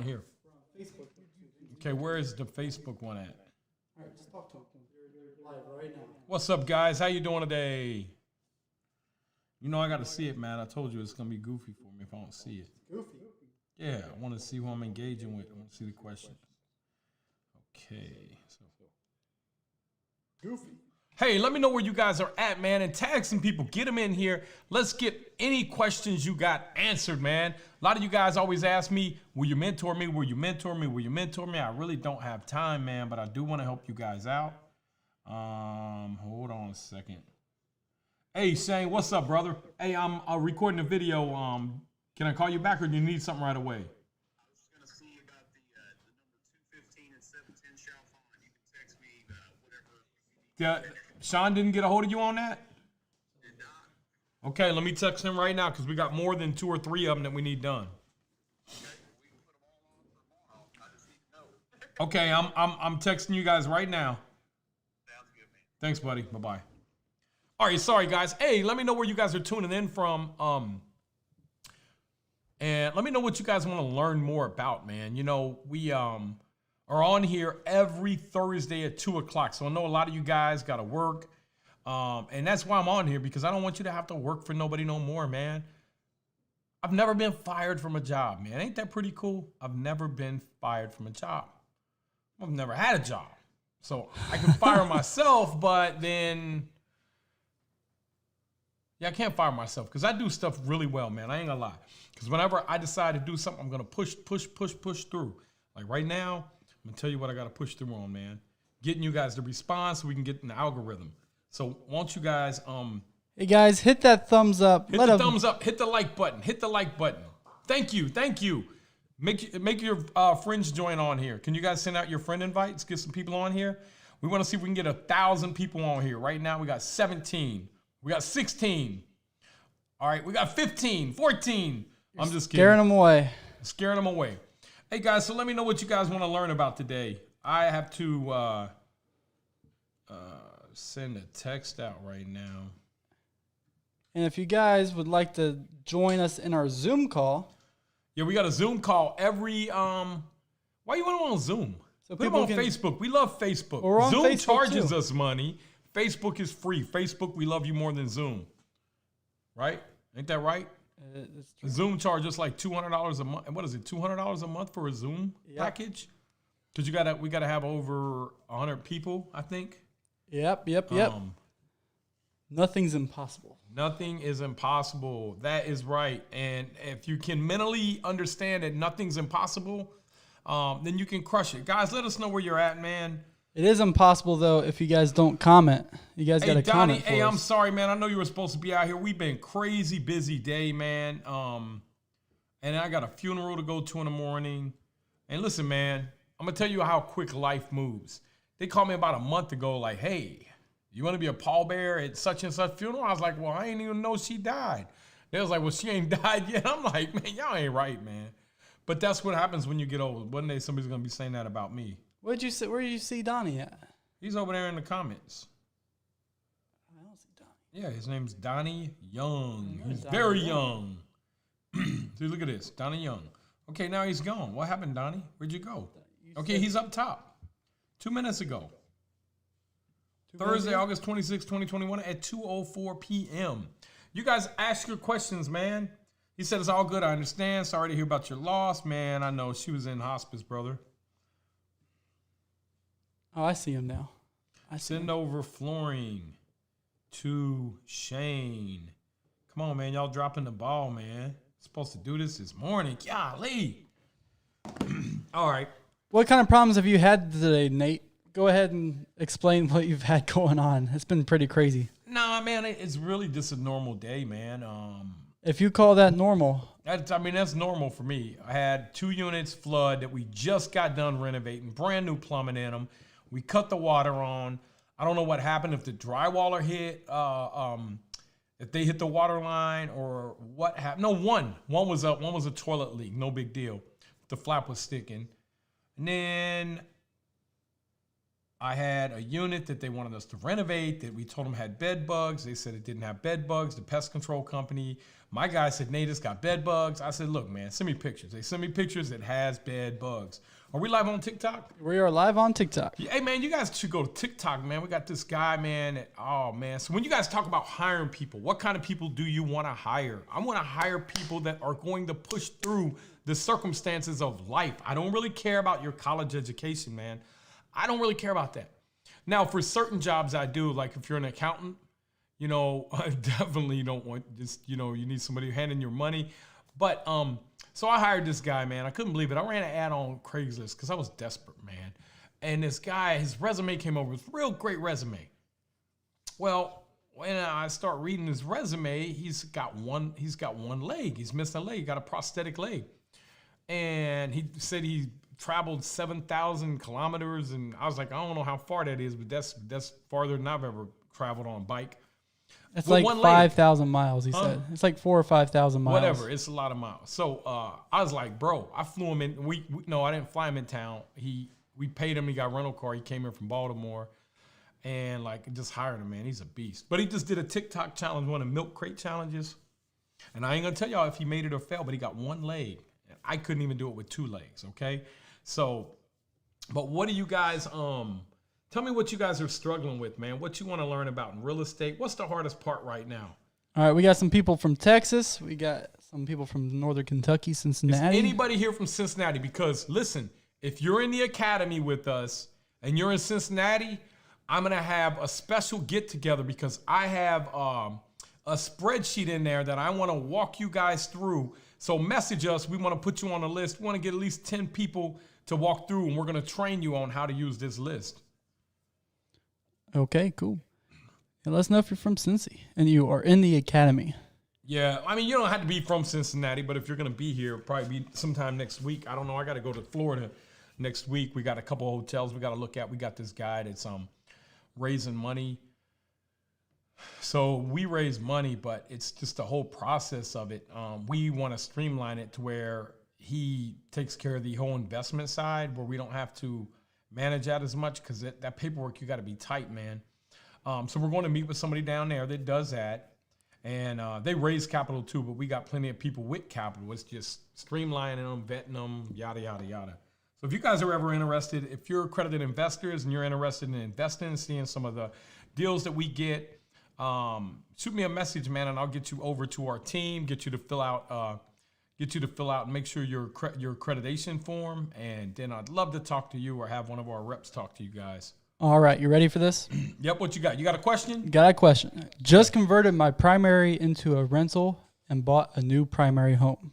Here. Facebook. Okay, where is the Facebook one at? All right, just talk to him. Live right now. What's up, guys? How you doing today? You know I got to see it, man. I told you it's going to be goofy for me if I don't see it. Goofy. Yeah, I want to see who I'm engaging with. I want to see the questions. Okay. Goofy. Hey, let me know where you guys are at, man, and tag some people. Get them in here. Let's get any questions you got answered, man. A lot of you guys always ask me, will you mentor me? Will you mentor me? Will you mentor me? I really don't have time, man, but I do want to help you guys out. Hold on a second. Hey, Shane, what's up, brother? Hey, I'm recording a video. Can I call you back or do you need something right away? I was just going to see about the number 215 and 710 shall find. You can text me whatever. Sean didn't get a hold of you on that? Did not. Okay, let me text him right now because we got more than 2 or 3 of them that we need done. Okay, we can put them all on for tomorrow. I just need to know. Okay, I'm texting you guys right now. Sounds good, man. Thanks, buddy. Bye-bye. All right, sorry, guys. Hey, let me know where you guys are tuning in from. And let me know what you guys want to learn more about, man. You know, we are on here every Thursday at 2 o'clock. So I know a lot of you guys got to work. And that's why I'm on here, because I don't want you to have to work for nobody no more, man. I've never been fired from a job, man. Ain't that pretty cool? I've never been fired from a job. I've never had a job. So I can fire myself, but then... Yeah, I can't fire myself because I do stuff really well, man. I ain't gonna lie. Because whenever I decide to do something, I'm gonna push through. Like right now, I'm gonna tell you what I gotta push through on, man. Getting you guys to respond so we can get in the algorithm. So won't you guys Hey guys, hit that thumbs up. hit the thumbs up, hit the like button, hit the like button. Thank you. Make your friends join on here. Can you guys send out your friend invites? Get some people on here. We want to see if we can get 1,000 people on here. Right now we got 17. We got 16. All right, we got 15, 14. I'm just kidding. Scaring them away. Hey, guys, so let me know what you guys want to learn about today. I have to send a text out right now. And if you guys would like to join us in our Zoom call. Yeah, we got a Zoom call every... why you want to on Zoom? So Put them on Facebook. We love Facebook. We're on Zoom Facebook charges too. us money. Facebook is free. Facebook, we love you more than Zoom. Right? Ain't that right? That's true. Zoom charges like $200 a month. What is it? $200 a month for a Zoom package? Because we gotta have over 100 people, I think. Yep. Nothing's impossible. Nothing is impossible. That is right. And if you can mentally understand that nothing's impossible, then you can crush it. Guys, let us know where you're at, man. It is impossible, though, if you guys don't comment. You guys got to comment for us. Hey, I'm sorry, man. I know you were supposed to be out here. We've been crazy busy day, man. And I got a funeral to go to in the morning. And listen, man, I'm going to tell you how quick life moves. They called me about a month ago like, hey, you want to be a pallbearer at such and such funeral? I was like, well, I ain't even know she died. They was like, well, she ain't died yet. I'm like, man, y'all ain't right, man. But that's what happens when you get old. One day somebody's going to be saying that about me. Where did you see Donnie at? He's over there in the comments. I don't see Donnie. Yeah, his name's Donnie Young. He's Donnie very young. See, look at this, Donnie Young. Okay, now he's gone. What happened, Donnie? Where'd you go? Okay, he's up top. 2 minutes ago. Thursday, August 26, 2021 at 2:04 p.m. You guys ask your questions, man. He said it's all good. I understand. Sorry to hear about your loss, man. I know she was in hospice, brother. Oh, I see him now. Send over flooring to Shane. Come on, man. Y'all dropping the ball, man. Supposed to do this morning. Golly. All right. What kind of problems have you had today, Nate? Go ahead and explain what you've had going on. It's been pretty crazy. Nah, man. It's really just a normal day, man. If you call that normal. That's normal for me. I had 2 units flood that we just got done renovating. Brand new plumbing in them. We cut the water on. I don't know what happened, if the drywaller hit, if they hit the water line or what happened. No, one was up. One was a toilet leak. No big deal. The flap was sticking. And then I had a unit that they wanted us to renovate that we told them had bed bugs. They said it didn't have bed bugs. The pest control company, my guy said, Nate, it's got bed bugs. I said, look, man, send me pictures. They sent me pictures. It has bed bugs. Are we live on TikTok? We are live on TikTok. Yeah, hey, man, you guys should go to TikTok, man. We got this guy, man. Oh, man. So when you guys talk about hiring people, what kind of people do you want to hire? I want to hire people that are going to push through the circumstances of life. I don't really care about your college education, man. I don't really care about that. Now, for certain jobs, I do. Like if you're an accountant, you know, I definitely don't want just, you know, you need somebody handing your money. But so I hired this guy, man. I couldn't believe it. I ran an ad on Craigslist because I was desperate, man. And this guy, his resume came over. It's a real great resume. Well, when I start reading his resume, he's got one leg. He's missing a leg. He got a prosthetic leg. And he said he traveled 7,000 kilometers. And I was like, I don't know how far that is, but that's farther than I've ever traveled on a bike. It's like 5,000 miles, he said. It's like 4,000 or 5,000 miles. Whatever. It's a lot of miles. So I was like, bro, I flew him in. No, I didn't fly him in town. We paid him. He got a rental car. He came here from Baltimore. And like just hired him, man. He's a beast. But he just did a TikTok challenge, one of the milk crate challenges. And I ain't going to tell y'all if he made it or failed, but he got one leg. I couldn't even do it with two legs, okay? So, but what do you guys, tell me what you guys are struggling with, man. What you want to learn about in real estate. What's the hardest part right now? All right, we got some people from Texas. We got some people from Northern Kentucky, Cincinnati. Is anybody here from Cincinnati? Because listen, if you're in the academy with us and you're in Cincinnati, I'm going to have a special get together because I have a spreadsheet in there that I want to walk you guys through. So message us. We want to put you on a list. We want to get at least 10 people to walk through, and we're going to train you on how to use this list. Okay, cool. And let us know if you're from Cincy and you are in the academy. Yeah, I mean, you don't have to be from Cincinnati, but if you're going to be here, probably be sometime next week. I don't know. I got to go to Florida next week. We got a couple of hotels we got to look at. We got this guy that's raising money. So we raise money, but it's just the whole process of it. We want to streamline it to where he takes care of the whole investment side where we don't have to manage that as much because that paperwork, you got to be tight, man. So we're going to meet with somebody down there that does that. And they raise capital too, but we got plenty of people with capital. It's just streamlining them, vetting them, yada, yada, yada. So if you guys are ever interested, if you're accredited investors and you're interested in investing and seeing some of the deals that we get, shoot me a message, man, and I'll get you over to our team, get you to fill out and make sure your accreditation form. And then I'd love to talk to you or have one of our reps talk to you guys. All right, you ready for this? Yep, what you got? You got a question? Got a question. Just converted my primary into a rental and bought a new primary home.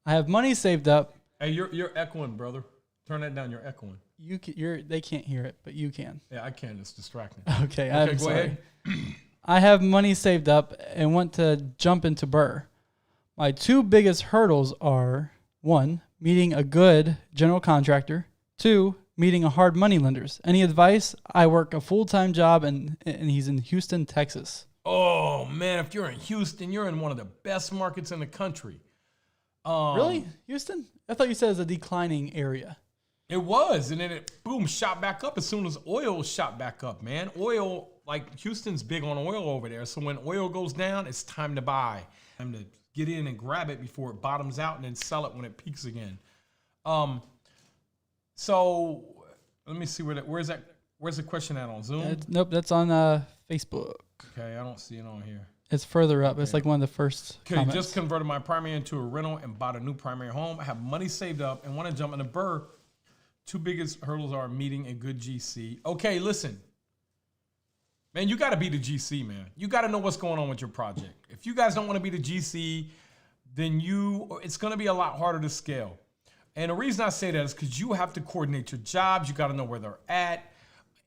I have money saved up. Hey, you're echoing, brother. Turn that down. You're echoing. They can't hear it, but you can. Yeah, I can. It's distracting. Okay, I'm go sorry. Ahead. I have money saved up and want to jump into Burr. My two biggest hurdles are 1, meeting a good general contractor. 2, meeting a hard money lenders. Any advice? I work a full-time job and he's in Houston, Texas. Oh man, if you're in Houston, you're in one of the best markets in the country. Really? Houston? I thought you said it's a declining area. It was, and then it boom shot back up as soon as oil shot back up, man. Oil, like Houston's big on oil over there. So when oil goes down, it's time to buy. Time to get in and grab it before it bottoms out and then sell it when it peaks again. So let me see where's the question at on Zoom? Nope, that's on Facebook. Okay, I don't see it on here. It's further up. Okay. It's like one of the first comments. Just converted my primary into a rental and bought a new primary home. I have money saved up and want to jump into Burr. Two biggest hurdles are meeting a good GC. Okay, listen. Man, you got to be the GC, man. You got to know what's going on with your project. If you guys don't want to be the GC, then it's going to be a lot harder to scale. And the reason I say that is because you have to coordinate your jobs. You got to know where they're at.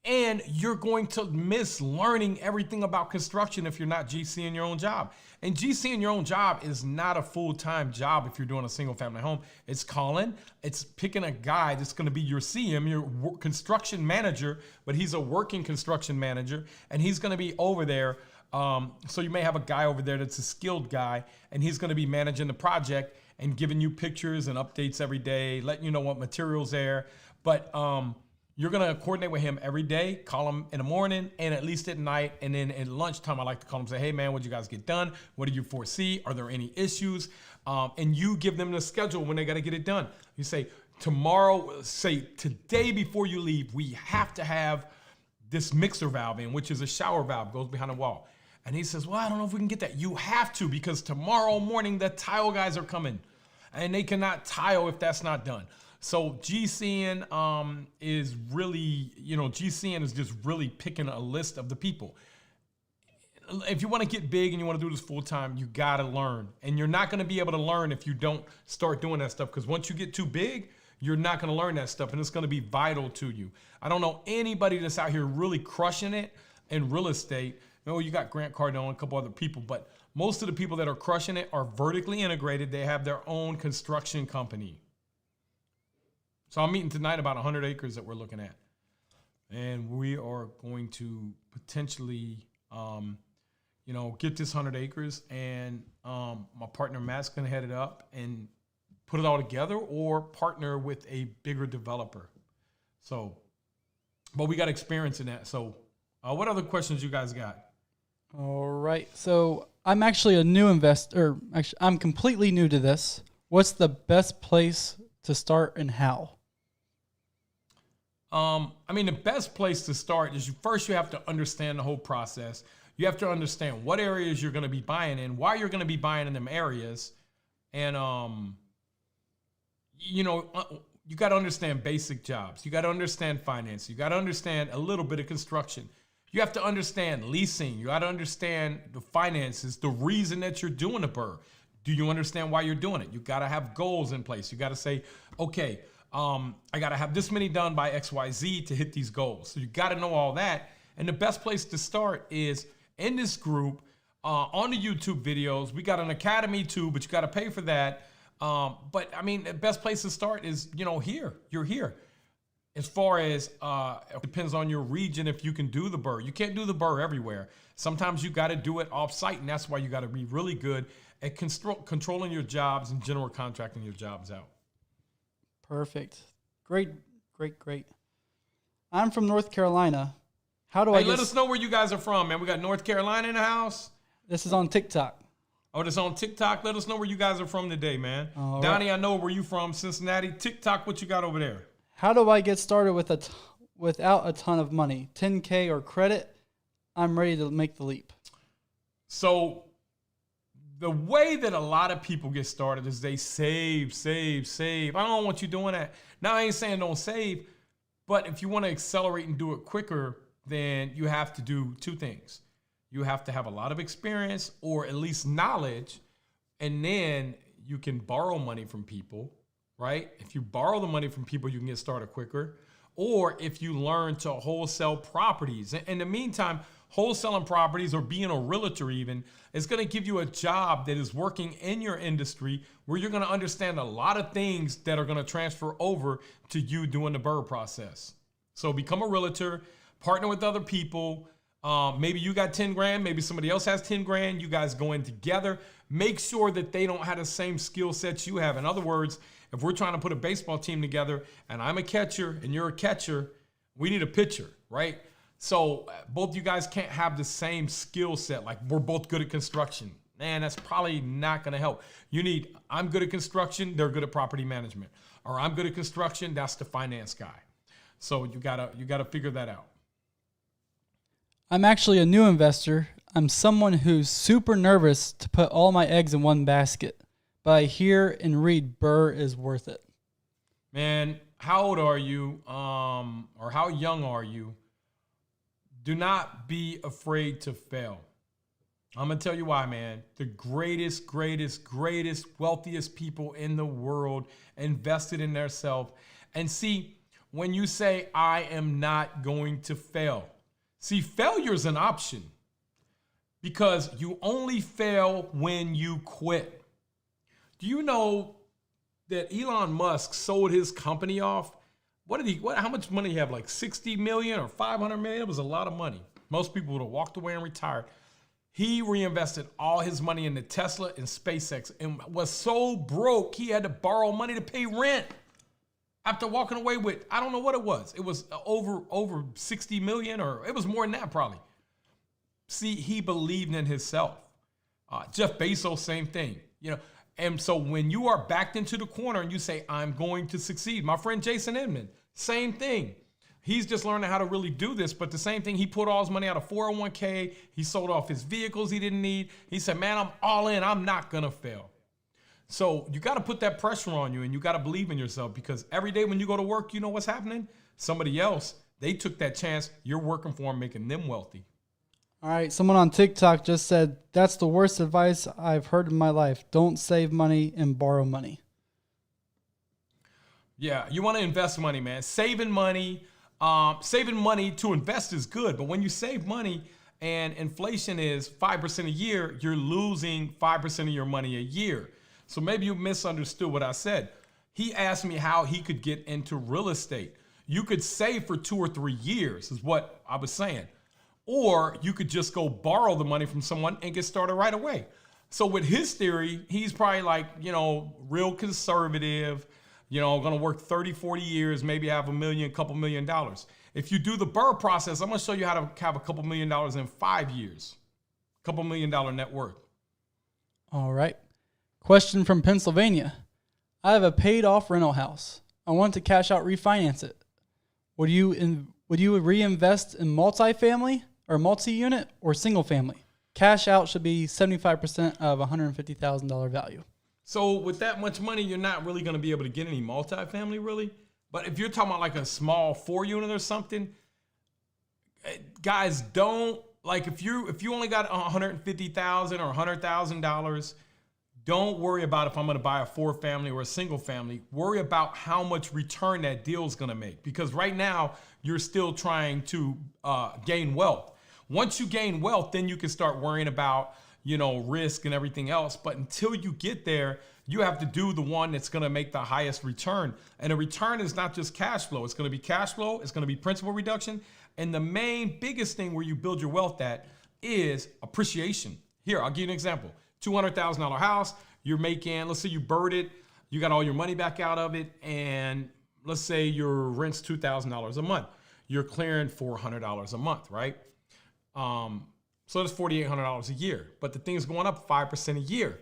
And you're going to miss learning everything about construction if you're not GC in your own job. And GC in your own job is not a full-time job if you're doing a single-family home. It's picking a guy that's going to be your CM, your construction manager, but he's a working construction manager, and he's going to be over there. So you may have a guy over there that's a skilled guy, and he's going to be managing the project and giving you pictures and updates every day, letting you know what material's there. But You're going to coordinate with him every day, call him in the morning and at least at night. And then at lunchtime, I like to call him and say, hey, man, what did you guys get done? What do you foresee? Are there any issues? And you give them the schedule when they got to get it done. You say, tomorrow, say today before you leave, we have to have this mixer valve in, which is a shower valve, goes behind the wall. And he says, well, I don't know if we can get that. You have to, because tomorrow morning the tile guys are coming and they cannot tile if that's not done. So GCN is really, GCN is just really picking a list of the people. If you want to get big and you want to do this full time, you got to learn. And you're not going to be able to learn if you don't start doing that stuff, because once you get too big, you're not going to learn that stuff, and it's going to be vital to you. I don't know anybody that's out here really crushing it in real estate. You got Grant Cardone and a couple other people, but most of the people that are crushing it are vertically integrated. They have their own construction company. So I'm meeting tonight about 100 acres that we're looking at. And we are going to potentially, get this 100 acres. And my partner Matt's going to head it up and put it all together, or partner with a bigger developer. So, but we got experience in that. So what other questions you guys got? All right. So I'm actually a new investor. Actually, I'm completely new to this. What's the best place to start and how? The best place to start is you have to understand the whole process. You have to understand what areas you're going to be buying in, why you're going to be buying in them areas. And, you got to understand basic jobs. You got to understand finance. You got to understand a little bit of construction. You have to understand leasing. You got to understand the finances, the reason that you're doing a BRRRR. Do you understand why you're doing it? You got to have goals in place. You got to say, okay, I got to have this many done by XYZ to hit these goals. So you got to know all that. And the best place to start is in this group, on the YouTube videos. We got an academy too, but you got to pay for that. The best place to start is, here. You're here. As far as, it depends on your region if you can do the BRRRR. You can't do the BRRRR everywhere. Sometimes you got to do it off-site, and that's why you got to be really good at controlling your jobs and general contracting your jobs out. Perfect. Great. I'm from North Carolina. How do I let us know where you guys are from, man. We got North Carolina in the house. This is on TikTok. Oh, this on TikTok? Let us know where you guys are from today, man. All Donnie, right. I know where you from, Cincinnati. TikTok, what you got over there? How do I get started without a ton of money? 10K or credit? I'm ready to make the leap. So the way that a lot of people get started is they save. I don't want you doing that. Now, I ain't saying don't save, but if you want to accelerate and do it quicker, then you have to do two things. You have to have a lot of experience or at least knowledge, and then you can borrow money from people, right? If you borrow the money from people, you can get started quicker. Or if you learn to wholesale properties. In the meantime, wholesaling properties or being a realtor even is going to give you a job that is working in your industry where you're going to understand a lot of things that are going to transfer over to you doing the BRRRR process. So become a realtor, partner with other people. Maybe you got 10 grand, maybe somebody else has 10 grand. You guys go in together. Make sure that they don't have the same skill sets you have. In other words, if we're trying to put a baseball team together and I'm a catcher and you're a catcher, we need a pitcher, right? So both you guys can't have the same skill set. Like we're both good at construction. Man, that's probably not going to help. I'm good at construction, they're good at property management. Or I'm good at construction, that's the finance guy. So you gotta figure that out. I'm actually a new investor. I'm someone who's super nervous to put all my eggs in one basket, but I hear and read BRRRR is worth it. Man, how old are you? Or how young are you? Do not be afraid to fail. I'm going to tell you why, man. The greatest, wealthiest people in the world invested in themselves. And see, when you say, I am not going to fail. See, failure is an option because you only fail when you quit. Do you know that Elon Musk sold his company off? How much money did he have? Like 60 million or 500 million? It was a lot of money. Most people would have walked away and retired. He reinvested all his money into Tesla and SpaceX and was so broke he had to borrow money to pay rent. after walking away with, I don't know what it was. It was over 60 million, or it was more than that probably. See, he believed in himself. Jeff Bezos, same thing. And so when you are backed into the corner and you say, I'm going to succeed. My friend Jason Edmond, same thing. He's just learning how to really do this. But the same thing, he put all his money out of 401k. He sold off his vehicles he didn't need. He said, man, I'm all in. I'm not going to fail. So you got to put that pressure on you, and you got to believe in yourself, because every day when you go to work, you know what's happening? Somebody else, they took that chance. You're working for them, making them wealthy. All right, someone on TikTok just said, that's the worst advice I've heard in my life. Don't save money and borrow money. Yeah, you want to invest money, man. Saving money to invest is good, but when you save money and inflation is 5% a year, you're losing 5% of your money a year. So maybe you misunderstood what I said. He asked me how he could get into real estate. You could save for 2 or 3 years is what I was saying. Or you could just go borrow the money from someone and get started right away. So with his theory, he's probably like, real conservative, going to work 30, 40 years, maybe have a couple million dollars. If you do the Burr process, I'm going to show you how to have a couple $1 million in 5 years. Couple $1 million net worth. All right. Question from Pennsylvania. I have a paid off rental house. I want to cash out, refinance it. Would you reinvest in multifamily or multi-unit or single family? Cash out should be 75% of $150,000 value. So with that much money, you're not really going to be able to get any multifamily, really. But if you're talking about like a small 4-unit or something, guys, don't, like, if you only got $150,000 or $100,000, don't worry about if I'm going to buy a 4-family or a single family. Worry about how much return that deal is going to make, because right now you're still trying to gain wealth. Once you gain wealth, then you can start worrying about, risk and everything else. But until you get there, you have to do the one that's going to make the highest return. And a return is not just cash flow. It's going to be cash flow. It's going to be principal reduction. And the biggest thing where you build your wealth at is appreciation. Here, I'll give you an example. $200,000 house, you're making, let's say you bird it, you got all your money back out of it, and let's say your rent's $2,000 a month. You're clearing $400 a month, right? So that's $4,800 a year. But the thing's going up 5% a year.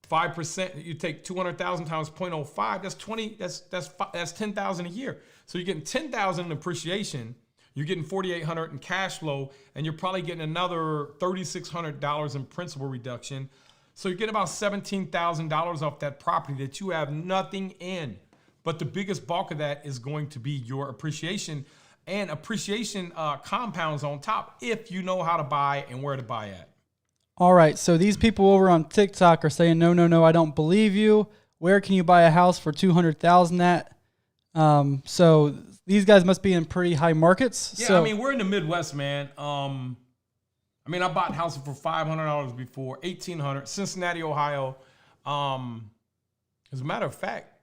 5%, you take 200,000 times 0.05, that's 10,000 a year. So you're getting 10,000 in appreciation. You're getting $4,800 in cash flow, and you're probably getting another $3,600 in principal reduction. So you're getting about $17,000 off that property that you have nothing in. But the biggest bulk of that is going to be your appreciation, and appreciation compounds on top if you know how to buy and where to buy at. All right, so these people over on TikTok are saying, no, I don't believe you. Where can you buy a house for $200,000 at? So these guys must be in pretty high markets. Yeah, so, we're in the Midwest, man. I bought houses for $500 before, $1,800, Cincinnati, Ohio. As a matter of fact,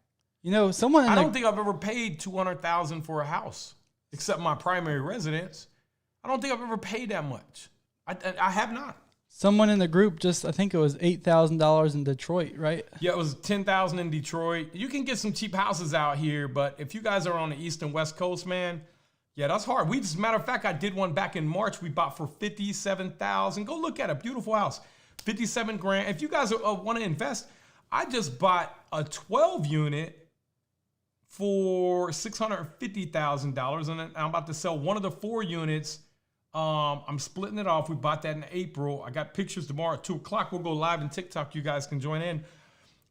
I don't think I've ever paid $200,000 for a house, except my primary residence. I don't think I've ever paid that much. I have not. Someone in the group I think it was $8,000 in Detroit, right? Yeah, it was $10,000 in Detroit. You can get some cheap houses out here, but if you guys are on the East and West Coast, man, yeah, that's hard. As a matter of fact, I did one back in March. We bought for $57,000. Go look at a beautiful house, $57,000. If you guys want to invest, I just bought a 12-unit for $650,000, and I'm about to sell one of the 4 units. I'm splitting it off. We bought that in April. I got pictures tomorrow at 2:00. We'll go live in TikTok. You guys can join in.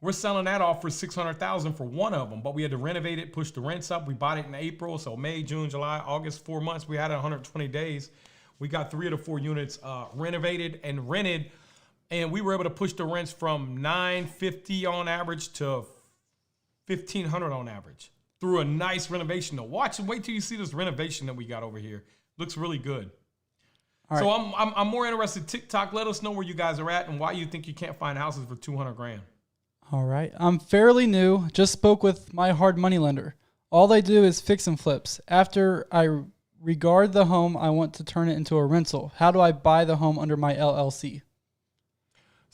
We're selling that off for $600,000 for one of them, but we had to renovate it, push the rents up. We bought it in April, so May, June, July, August, 4 months. We had it 120 days. We got 3 of the 4 units renovated and rented, and we were able to push the rents from $950 on average to $1,500 on average through a nice renovation. To watch and wait till you see this renovation that we got over here. Looks really good. All right. So I'm more interested. TikTok, let us know where you guys are at and why you think you can't find houses for $200,000. All right. I'm fairly new. Just spoke with my hard money lender. All they do is fix and flips. After I regard the home, I want to turn it into a rental. How do I buy the home under my LLC?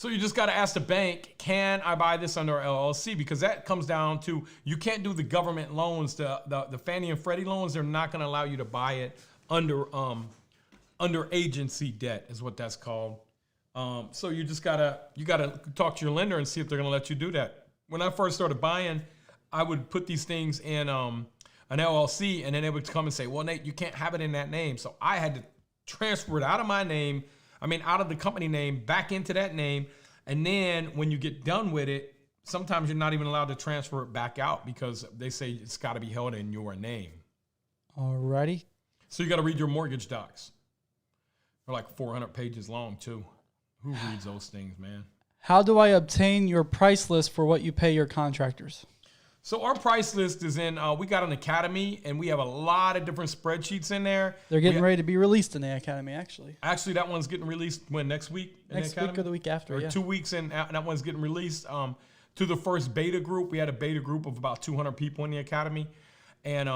So you just got to ask the bank, can I buy this under LLC? Because that comes down to, you can't do the government loans, the Fannie and Freddie loans. They're not going to allow you to buy it under agency debt is what that's called. So you just gotta talk to your lender and see if they're gonna let you do that. When I first started buying, I would put these things in an LLC, and then they would come and say, well, Nate, you can't have it in that name. So I had to transfer it out of my name, out of the company name, back into that name. And then when you get done with it, sometimes you're not even allowed to transfer it back out because they say it's got to be held in your name. Alrighty. So you got to read your mortgage docs. They're like 400 pages long, too. Who reads those things, man? How do I obtain your price list for what you pay your contractors? So our price list is in, we got an academy, and we have a lot of different spreadsheets in there. They're getting ready to be released in the academy, actually. Actually, that one's getting released when, next week? Next week or the week after, or 2 weeks in, that one's getting released to the first beta group. We had a beta group of about 200 people in the academy. And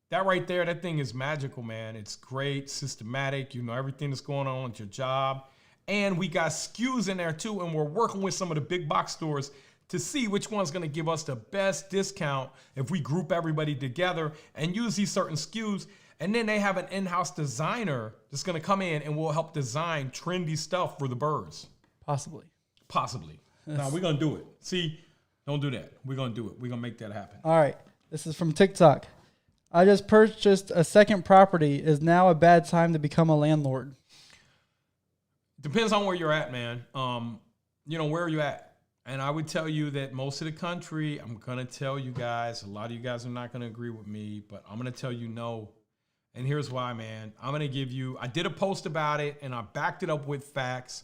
that right there, that thing is magical, man. It's great, systematic. You know everything that's going on at your job. And we got SKUs in there too, and we're working with some of the big box stores to see which one's going to give us the best discount if we group everybody together and use these certain SKUs. And then they have an in-house designer that's going to come in and will help design trendy stuff for the birds. Possibly. No, we're going to do it. See, don't do that. We're going to do it. We're going to make that happen. All right. This is from TikTok. I just purchased a second property. Is now a bad time to become a landlord? Depends on where you're at, man. Where are you at? And I would tell you that most of the country, I'm going to tell you guys, a lot of you guys are not going to agree with me, but I'm going to tell you no. And here's why, man. I'm going to give you, I did a post about it and I backed it up with facts.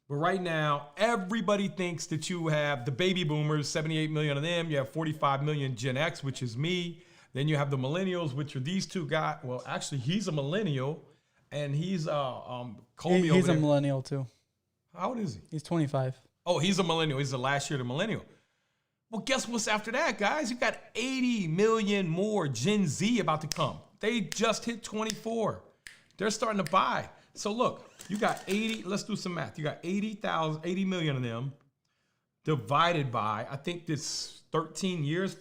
But right now, everybody thinks that you have the baby boomers, 78 million of them. You have 45 million Gen X, which is me. Then you have the millennials, which are these two guys. Well, actually, he's a millennial. And he's Colby He's a millennial too. How old is he? He's 25. Oh, he's a millennial. He's the last year of the millennial. Well, guess what's after that, guys? You got 80 million more Gen Z about to come. They just hit 24. They're starting to buy. So look, you got 80. Let's do some math. You got 80 million of them divided by, I think this 14 years,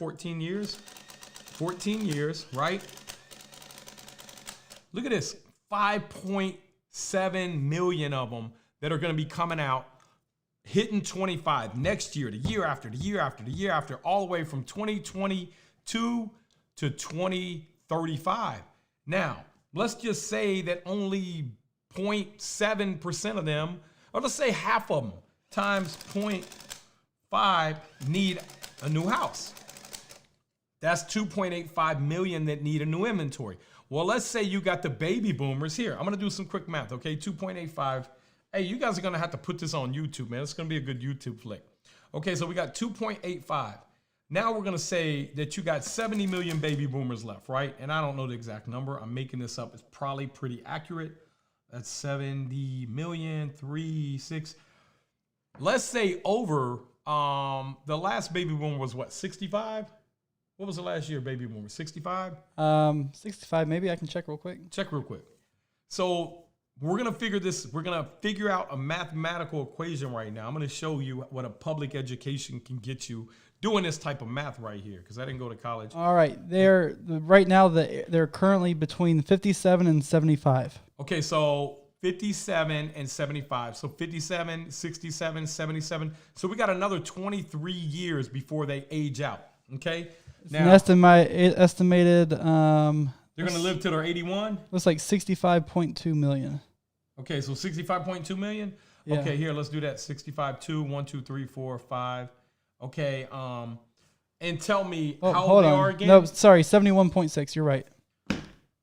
right? Look at this. 5.7 million of them that are going to be coming out, hitting 25 next year, the year after, the year after, the year after, all the way from 2022 to 2035. Now, let's just say that only 0.7% of them, or let's say half of them, times 0.5 need a new house. That's 2.85 million that need a new inventory. Well, let's say you got the baby boomers here. I'm going to do some quick math, okay? 2.85. Hey, you guys are going to have to put this on YouTube, man. It's going to be a good YouTube flick. Okay, so we got 2.85. Now we're going to say that you got 70 million baby boomers left, right? And I don't know the exact number. I'm making this up. It's probably pretty accurate. That's 70 million, 6. Let's say over, the last baby boomer was what, 65? What was the last year baby boomer? 65? 65. Maybe I can check real quick. Check real quick. So we're going to figure this. We're going to figure out a mathematical equation right now. I'm going to show you what a public education can get you doing this type of math right here, because I didn't go to college. All right. Right now, they're currently between 57 and 75. Okay, so 57 and 75. So 57, 67, 77. So we got another 23 years before they age out. Okay? Now, estimated. They're going to live till they're 81? Looks like 65.2 million. Okay, so 65.2 million? Yeah. Okay, here, let's do that. 65.2, 1, 2, 3, 4, 5. Okay, and tell me how old they are again? No, sorry, 71.6. You're right.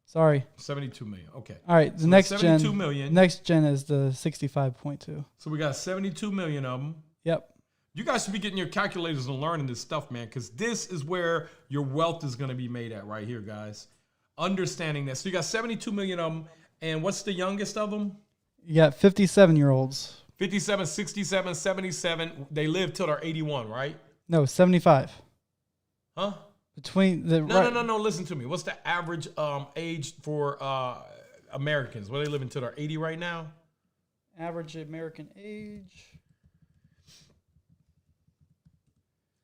Sorry. 72 million. Okay. All right, the next 72 million. Next gen is the 65.2. So we got 72 million of them. Yep. You guys should be getting your calculators and learning this stuff, man, because this is where your wealth is going to be made at right here, guys. Understanding this. So you got 72 million of them. And what's the youngest of them? You got 57-year-olds. 57, 67, 77. They live till they're 81, right? No, 75. Huh? Between the No. Listen to me. What's the average age for Americans? What are they living till they're 80 right now? Average American age.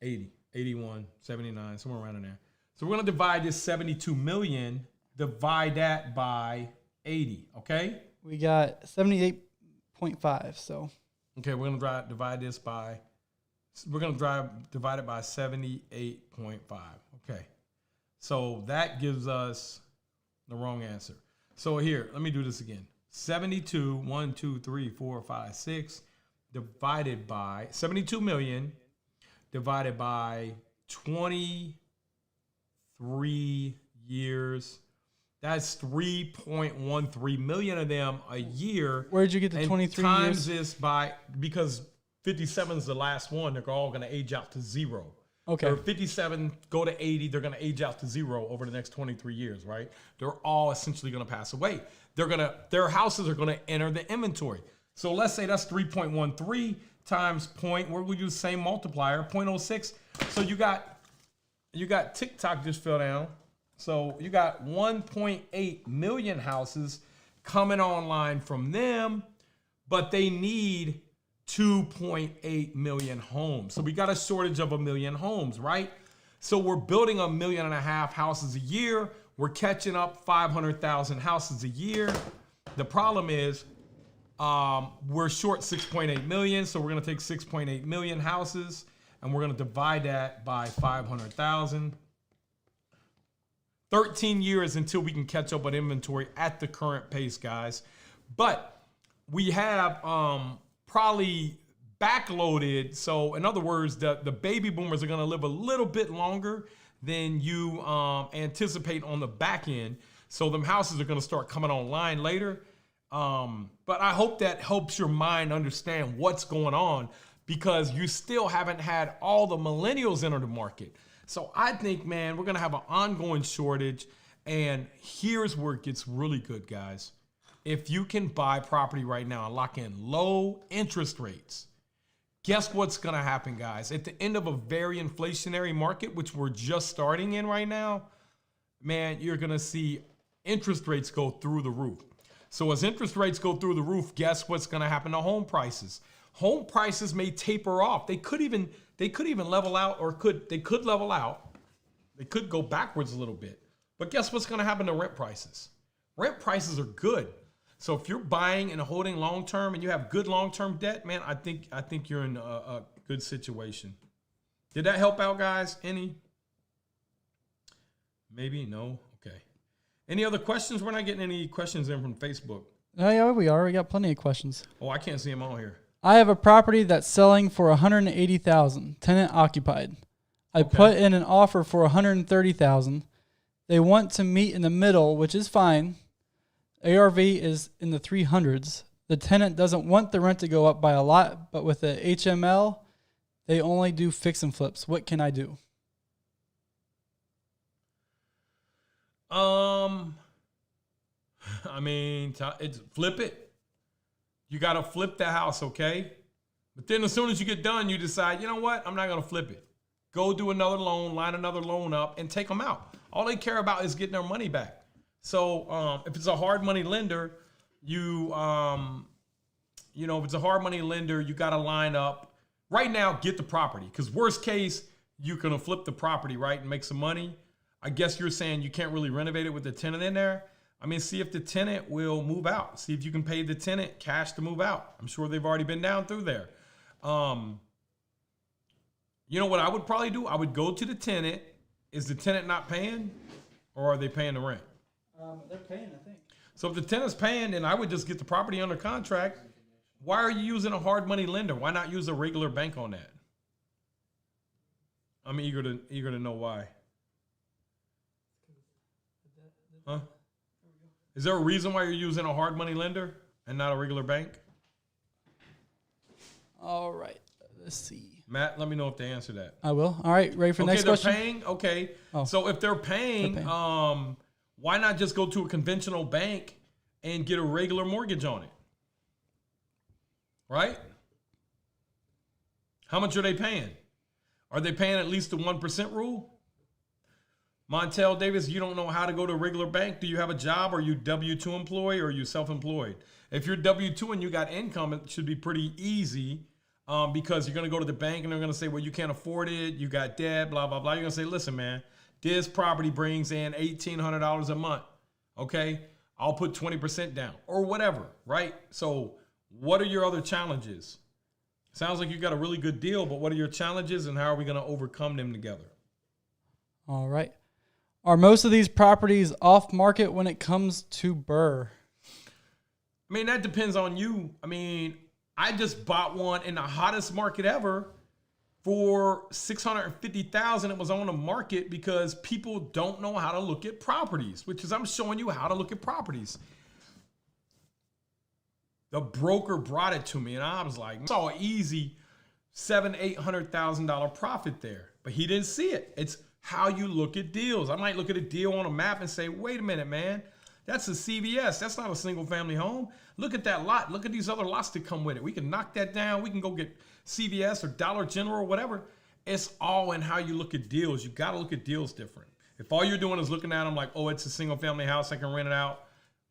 80, 81, 79, somewhere around in there. So we're going to divide this 72 million, divide that by 80, okay? We got 78.5. So Okay, we're going to divide this by, divide it by 78.5. Okay. So that gives us the wrong answer. So here, let me do this again. 72, 1, 2, 3, 4, 5, 6, divided by 72 million, divided by 23 years. That's 3.13 million of them a year. where'd you get the And 23 times years? this by, because 57 is the last one, they're all going to age out to 0. Okay. Or 57 go to 80, they're going to age out to 0 over the next 23 years, right? They're all essentially going to pass away. Their houses are going to enter the inventory. So let's say that's 3.13 times we're going to use the same multiplier, 0.06. So you got TikTok just fell down. So you got 1.8 million houses coming online from them, but they need 2.8 million homes. So we got a shortage of 1 million homes, right? So we're building 1.5 million houses a year. We're catching up 500,000 houses a year. The problem is we're short 6.8 million. So we're going to take 6.8 million houses and we're going to divide that by 500,000. 13 years until we can catch up with inventory at the current pace, guys. But we have probably backloaded. So in other words, the baby boomers are going to live a little bit longer than you anticipate on the back end. So them houses are going to start coming online later. But I hope that helps your mind understand what's going on, because you still haven't had all the millennials enter the market. So I think, man, we're going to have an ongoing shortage. And here's where it gets really good, guys. If you can buy property right now and lock in low interest rates, guess what's going to happen, guys? At the end of a very inflationary market, which we're just starting in right now, man, you're going to see interest rates go through the roof. So as interest rates go through the roof, guess what's going to happen to home prices? Home prices may taper off. They could even level out, or they could level out. They could go backwards a little bit. But guess what's going to happen to rent prices? Rent prices are good. So if you're buying and holding long term and you have good long term debt, man, I think you're in a good situation. Did that help out, guys? Any? Maybe? No? Okay. Any other questions? We're not getting any questions in from Facebook. Oh, yeah, we are. We got plenty of questions. Oh, I can't see them on here. I have a property that's selling for $180,000, tenant occupied. I put in an offer for $130,000. They want to meet in the middle, which is fine. ARV is in the 300s. The tenant doesn't want the rent to go up by a lot, but with the HML, they only do fix and flips. What can I do? I mean, it's flip it. You got to flip the house, okay? But then as soon as you get done, you decide, you know what? I'm not going to flip it. Go do another loan, line another loan up, and take them out. All they care about is getting their money back. So if it's a hard money lender, if it's a hard money lender, you got to line up. Right now, get the property. Because worst case, you're going to flip the property, right, and make some money. I guess you're saying you can't really renovate it with the tenant in there. I mean, see if the tenant will move out. See if you can pay the tenant cash to move out. I'm sure they've already been down through there. You know what I would probably do? I would go to the tenant. Is the tenant not paying, or are they paying the rent? They're paying, I think. So if the tenant's paying, then I would just get the property under contract. Why are you using a hard money lender? Why not use a regular bank on that? I'm eager to know why. Huh? Is there a reason why you're using a hard money lender and not a regular bank? All right. Let's see. Matt, let me know if they answer that. I will. All right. Ready for the next question? Okay, they're paying. Okay. Oh. So if they're paying, why not just go to a conventional bank and get a regular mortgage on it? Right? How much are they paying? Are they paying at least the 1% rule? Montel Davis, you don't know how to go to a regular bank. Do you have a job? Are you W-2 employee or are you self-employed? If you're W-2 and you got income, it should be pretty easy. because you're going to go to the bank and they're going to say, well, you can't afford it. You got debt, blah, blah, blah. You're going to say, listen, man, this property brings in $1,800 a month. Okay. I'll put 20% down or whatever. Right. So what are your other challenges? Sounds like you got a really good deal, but what are your challenges and how are we going to overcome them together? All right. Are most of these properties off market when it comes to Burr? I mean, that depends on you. I mean, I just bought one in the hottest market ever for $650,000. It was on the market because people don't know how to look at properties, which is I'm showing you how to look at properties. The broker brought it to me, and I was like, I saw an easy $700,000-$800,000 profit there, but he didn't see it. It's how you look at deals. I might look at a deal on a map and say, wait a minute, man, that's a CVS. That's not a single family home. Look at that lot. Look at these other lots that come with it. We can knock that down. We can go get CVS or Dollar General or whatever. It's all in how you look at deals. You got to look at deals different. If all you're doing is looking at them like, oh, it's a single family house, I can rent it out.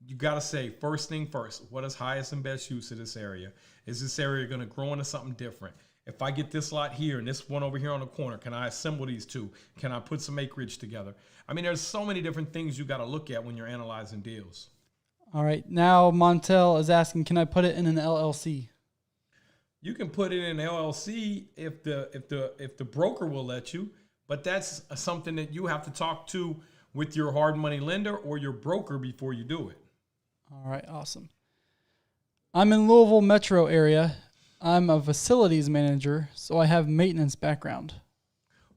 You got to say, first thing first, what is highest and best use of this area? Is this area going to grow into something different? If I get this lot here and this one over here on the corner, can I assemble these two? Can I put some acreage together? I mean, there's so many different things you got to look at when you're analyzing deals. All right. Now Montel is asking, can I put it in an LLC? You can put it in an LLC if the broker will let you, but that's something that you have to talk to with your hard money lender or your broker before you do it. All right, awesome. I'm in Louisville metro area. I'm a facilities manager, so I have maintenance background.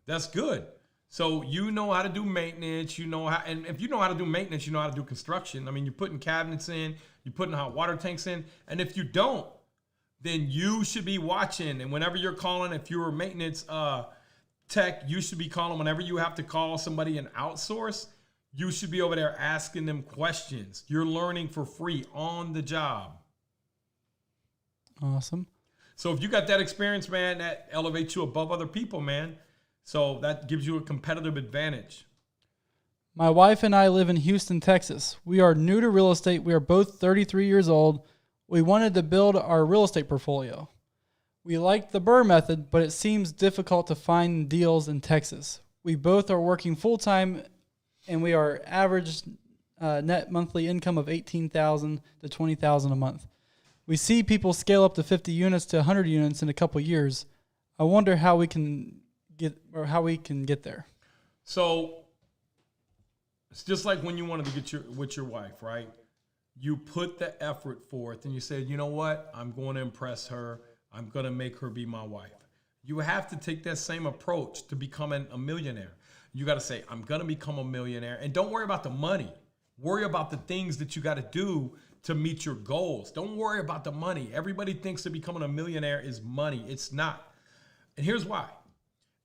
That's good. So you know how to do maintenance, and if you know how to do maintenance, you know how to do construction. I mean, you're putting cabinets in, you're putting hot water tanks in, and if you don't, then you should be watching. And whenever you're calling, if you're a maintenance tech, you should be calling whenever you have to call somebody and outsource. You should be over there asking them questions. You're learning for free on the job. Awesome. So if you got that experience, man, that elevates you above other people, man. So that gives you a competitive advantage. My wife and I live in Houston, Texas. We are new to real estate. We are both 33 years old. We wanted to build our real estate portfolio. We liked the Burr method, but it seems difficult to find deals in Texas. We both are working full-time, and we are average net monthly income of $18,000 to $20,000 a month. We see people scale up to 50 units to 100 units in a couple years. I wonder how we can get there. So it's just like when you wanted to get with your wife, right? You put the effort forth and you said, you know what? I'm going to impress her. I'm going to make her be my wife. You have to take that same approach to becoming a millionaire. You got to say, I'm going to become a millionaire. And don't worry about the money. Worry about the things that you got to do to meet your goals. Don't worry about the money. Everybody thinks that becoming a millionaire is money. It's not. And here's why.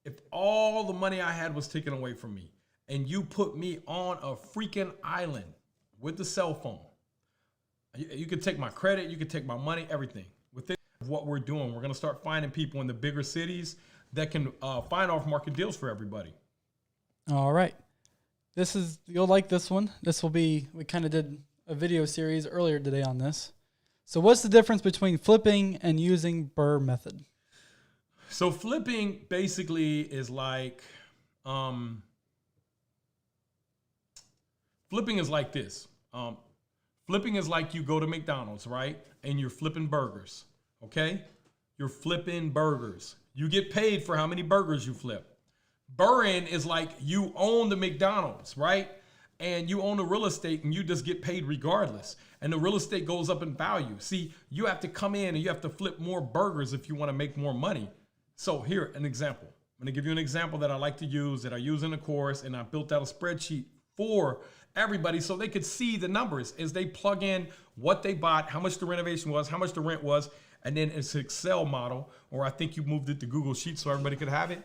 If all the money I had was taken away from me and you put me on a freaking island with the cell phone, you could take my credit, you could take my money, everything. With what we're doing, we're going to start finding people in the bigger cities that can find off-market deals for everybody. All right. You'll like this one. We kind of did a video series earlier today on this. So what's the difference between flipping and using Burr method? So flipping basically is like, flipping is like this. Flipping is like you go to McDonald's, right? And you're flipping burgers, okay? You're flipping burgers. You get paid for how many burgers you flip. Burring is like you own the McDonald's, right? And you own the real estate and you just get paid regardless. And the real estate goes up in value. See, you have to come in and you have to flip more burgers if you want to make more money. So here, an example. I'm going to give you an example that I like to use, that I use in the course, and I built out a spreadsheet for everybody so they could see the numbers as they plug in what they bought, how much the renovation was, how much the rent was, and then it's an Excel model, or I think you moved it to Google Sheets so everybody could have it.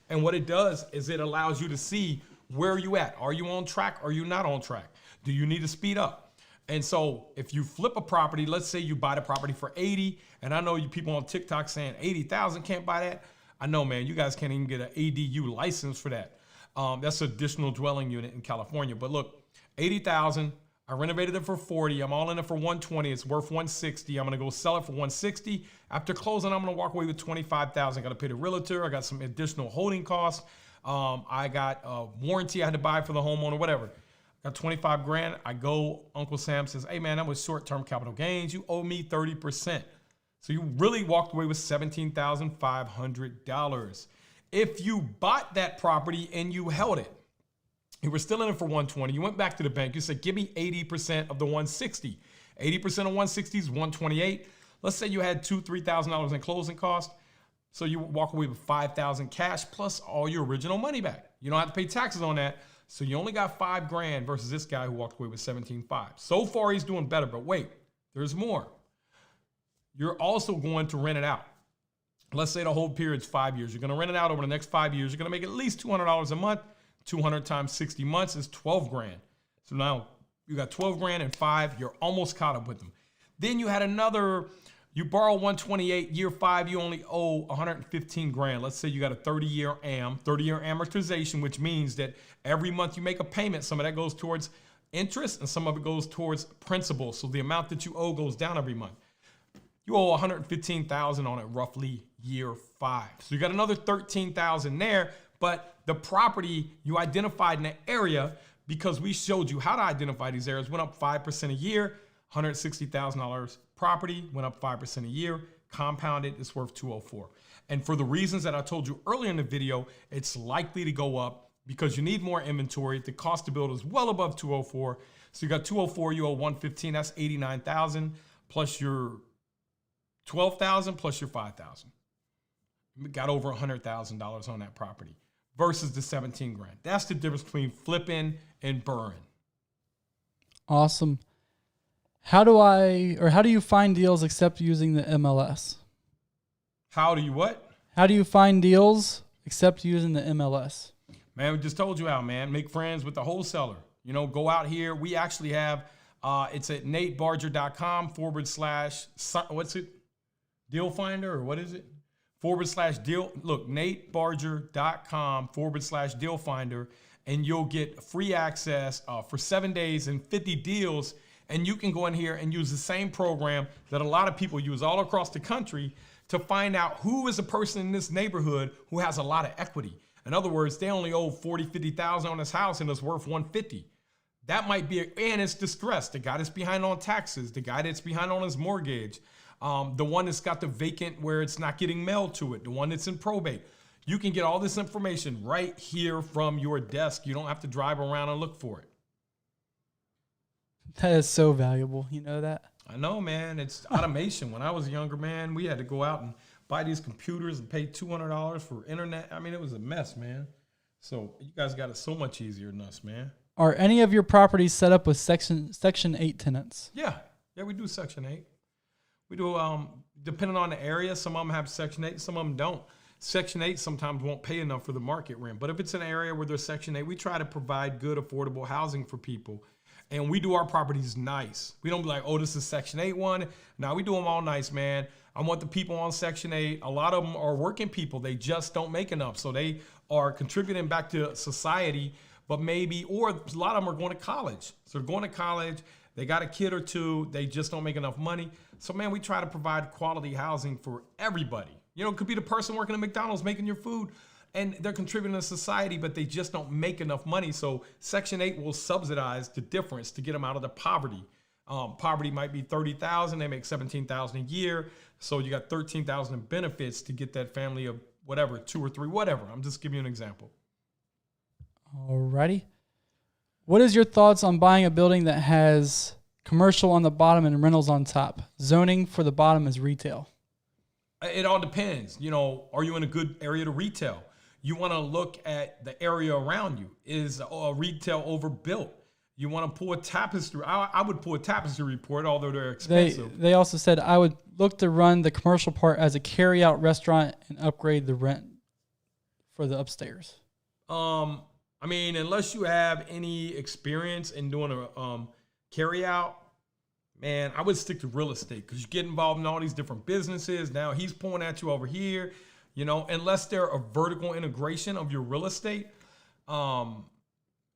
And what it does is it allows you to see where you at. Are you on track? Are you not on track? Do you need to speed up? And so if you flip a property, let's say you buy the property for 80, and I know you people on TikTok saying 80,000 can't buy that. I know, man, you guys can't even get an ADU license for that. That's an additional dwelling unit in California. But look, 80,000, I renovated it for 40. I'm all in it for 120. It's worth 160. I'm gonna go sell it for 160. After closing, I'm gonna walk away with 25,000. I gotta pay the realtor. I got some additional holding costs. I got a warranty I had to buy for the homeowner, whatever. Got 25 grand. I go, Uncle Sam says, hey man, that was short-term capital gains. You owe me 30%. So you really walked away with $17,500. If you bought that property and you held it, you were still in it for 120. You went back to the bank. You said, give me 80% of the 160. 80% of 160 is 128. Let's say you had $3,000 in closing costs. So you walk away with 5,000 cash plus all your original money back. You don't have to pay taxes on that. So you only got 5 grand versus this guy who walked away with 17.5. So far he's doing better, but wait, there's more. You're also going to rent it out. Let's say the whole period's 5 years. You're going to rent it out over the next 5 years. You're going to make at least $200 a month. 200 times 60 months is 12 grand. So now you got 12 grand and 5. You're almost caught up with them. Then you had another, you borrow 128, year 5, you only owe 115 grand. Let's say you got a 30-year amortization, which means that every month you make a payment. Some of that goes towards interest and some of it goes towards principal. So the amount that you owe goes down every month. You owe 115,000 on it roughly year 5. So you got another 13,000 there, but the property you identified in the area, because we showed you how to identify these areas, went up 5% a year, $160,000 property, went up 5% a year, compounded, it's worth 204. And for the reasons that I told you earlier in the video, it's likely to go up because you need more inventory. The cost to build is well above 204. So you got 204, you owe 115, that's 89,000 plus your 12,000 plus your 5,000. You got over $100,000 on that property versus the 17 grand. That's the difference between flipping and burring. Awesome. How do you find deals except using the MLS? How do you what? How do you find deals except using the MLS? Man, we just told you how, man. Make friends with the wholesaler. You know, go out here. We actually have, it's at natebarger.com / what's it? Deal Finder, or what is it? / deal. Look, natebarger.com / deal finder, and you'll get free access for 7 days and 50 deals. And you can go in here and use the same program that a lot of people use all across the country to find out who is a person in this neighborhood who has a lot of equity. In other words, they only owe 40, 50,000 on this house and it's worth 150. That might be, and it's distressed. The guy that's behind on taxes, the guy that's behind on his mortgage, the one that's got the vacant where it's not getting mailed to it, the one that's in probate. You can get all this information right here from your desk. You don't have to drive around and look for it. That is so valuable. You know that? I know, man. It's automation. When I was younger, man, we had to go out and buy these computers and pay $200 for internet. I mean, it was a mess, man. So you guys got it so much easier than us, man. Are any of your properties set up with Section 8 tenants? Yeah, we do Section 8. We do, depending on the area, some of them have Section 8, some of them don't. Section 8 sometimes won't pay enough for the market rent. But if it's an area where there's Section 8, we try to provide good, affordable housing for people. And we do our properties nice. We don't be like, oh, this is Section 8 one. No, we do them all nice, man. I want the people on Section 8. A lot of them are working people. They just don't make enough. So they are contributing back to society, but maybe, or a lot of them are going to college. So they're going to college. They got a kid or two. They just don't make enough money. So, man, we try to provide quality housing for everybody. You know, it could be the person working at McDonald's making your food, and they're contributing to society, but they just don't make enough money. So Section 8 will subsidize the difference to get them out of the poverty. Poverty might be $30,000. They make $17,000 a year. So you got $13,000 in benefits to get that family of whatever, 2 or 3, whatever. I'm just giving you an example. Alrighty. What is your thoughts on buying a building that has commercial on the bottom and rentals on top? Zoning for the bottom is retail. It all depends. You know, are you in a good area to retail? You want to look at the area around you. Is retail overbuilt? You want to pull a tapestry. I would pull a tapestry report, although they're expensive. They also said I would look to run the commercial part as a carry-out restaurant and upgrade the rent for the upstairs. I mean, unless you have any experience in doing a carry-out, man, I would stick to real estate because you get involved in all these different businesses. Now he's pulling at you over here. You know, unless they're a vertical integration of your real estate,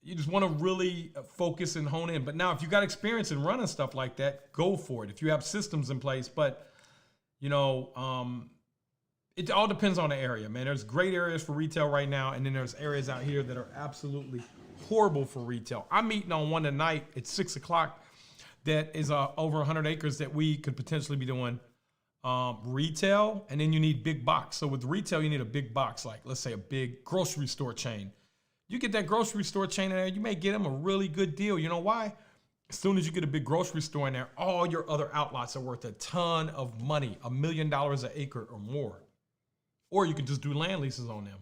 you just want to really focus and hone in. But now, if you got experience in running stuff like that, go for it. If you have systems in place, but you know, it all depends on the area, man. There's great areas for retail right now, and then there's areas out here that are absolutely horrible for retail. I'm meeting on one tonight at 6:00 that is over 100 acres that we could potentially be doing retail, and then you need big box. So with retail, you need a big box, like let's say a big grocery store chain. You get that grocery store chain in there, you may get them a really good deal. You know why? As soon as you get a big grocery store in there, all your other outlots are worth a ton of money, $1 million an acre or more. Or you could just do land leases on them.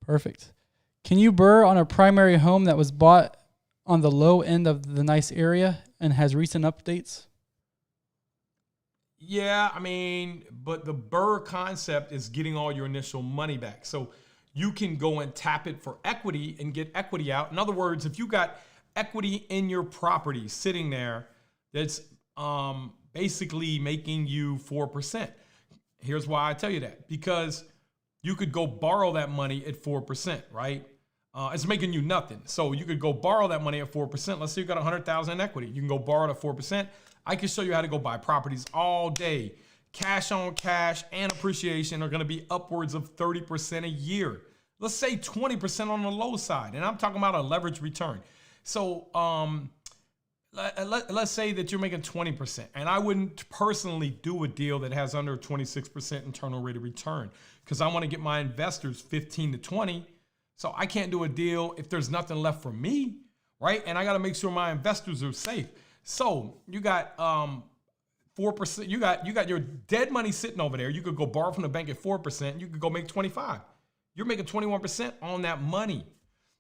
Perfect. Can you burr on a primary home that was bought on the low end of the nice area and has recent updates? Yeah, I mean, but the burr concept is getting all your initial money back. So you can go and tap it for equity and get equity out. In other words, if you got equity in your property sitting there that's basically making you 4%. Here's why I tell you that. Because you could go borrow that money at 4%, right? It's making you nothing. So you could go borrow that money at 4%. Let's say you got 100,000 in equity. You can go borrow it at 4%. I can show you how to go buy properties all day. Cash on cash and appreciation are going to be upwards of 30% a year. Let's say 20% on the low side. And I'm talking about a leverage return. So let's say that you're making 20%. And I wouldn't personally do a deal that has under a 26% internal rate of return because I want to get my investors 15 to 20. So I can't do a deal if there's nothing left for me, right? And I got to make sure my investors are safe. So you got 4%. You got your dead money sitting over there. You could go borrow from the bank at 4%. You could go make 25. You're making 21% on that money.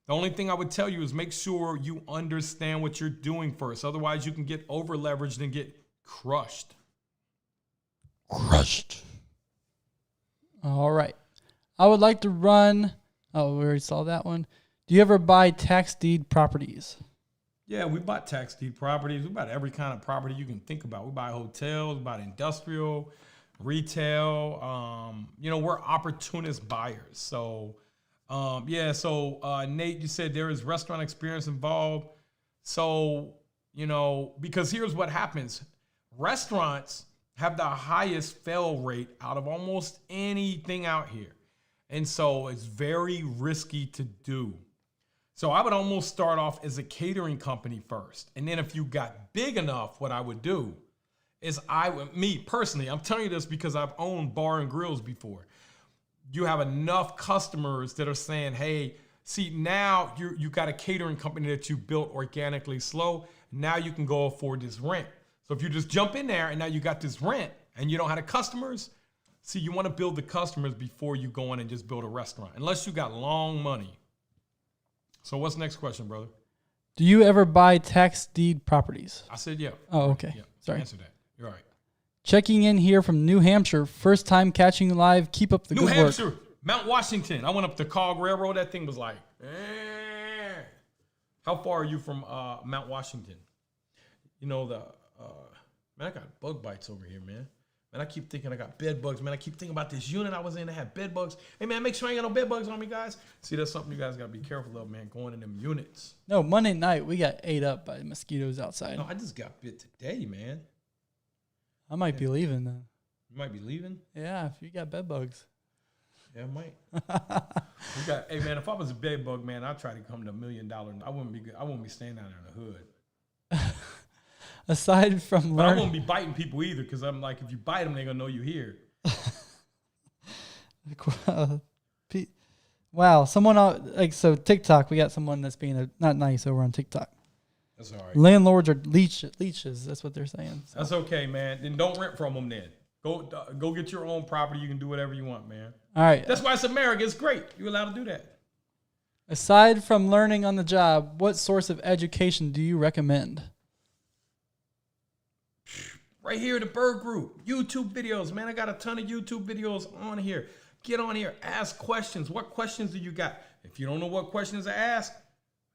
The only thing I would tell you is make sure you understand what you're doing first. Otherwise, you can get over leveraged and get crushed. Crushed. All right. I would like to run. Oh, we already saw that one. Do you ever buy tax deed properties? Yeah, we bought tax deed properties. We bought every kind of property you can think about. We buy hotels, we buy industrial, retail. We're opportunist buyers. So, Nate, you said there is restaurant experience involved. So, because here's what happens. Restaurants have the highest fail rate out of almost anything out here. And so it's very risky to do. So I would almost start off as a catering company first. And then if you got big enough, what I would do is me personally, I'm telling you this because I've owned bar and grills before. You have enough customers that are saying, hey, see, now you got a catering company that you built organically slow. Now you can go afford this rent. So if you just jump in there and now you got this rent and you don't have the customers, see, you want to build the customers before you go in and just build a restaurant, unless you got long money. So what's the next question, brother? Do you ever buy tax deed properties? I said, yeah. Oh, okay. Yeah. Sorry. Answer that. You're all right. Checking in here from New Hampshire. First time catching you live. Keep up the good work. New Hampshire, Mount Washington. I went up the Cog Railroad. That thing was like, How far are you from Mount Washington? Man, I got bug bites over here, man. Man, I keep thinking I got bed bugs, man. I keep thinking about this unit I was in that had bed bugs. Hey, man, make sure I ain't got no bed bugs on me, guys. See, that's something you guys got to be careful of, man, going in them units. No, Monday night, we got ate up by mosquitoes outside. No, I just got bit today, man. I might be leaving then. You might be leaving? Yeah, if you got bed bugs. Yeah, I might. Hey, man, if I was a bed bug, man, I'd try to come to $1 million. I wouldn't be staying down there in the hood. Aside from But I won't be biting people either, because I'm like, if you bite them, they're going to know you here. Wow, so TikTok, we got someone that's being not nice over on TikTok. That's all right. Landlords are leeches. That's what they're saying. So. That's okay, man. Then don't rent from them then. Go get your own property. You can do whatever you want, man. All right. That's why it's America. It's great. You're allowed to do that. Aside from learning on the job, what source of education do you recommend? Right here, the Bird Group, YouTube videos, man. I got a ton of YouTube videos on here. Get on here, ask questions. What questions do you got? If you don't know what questions to ask,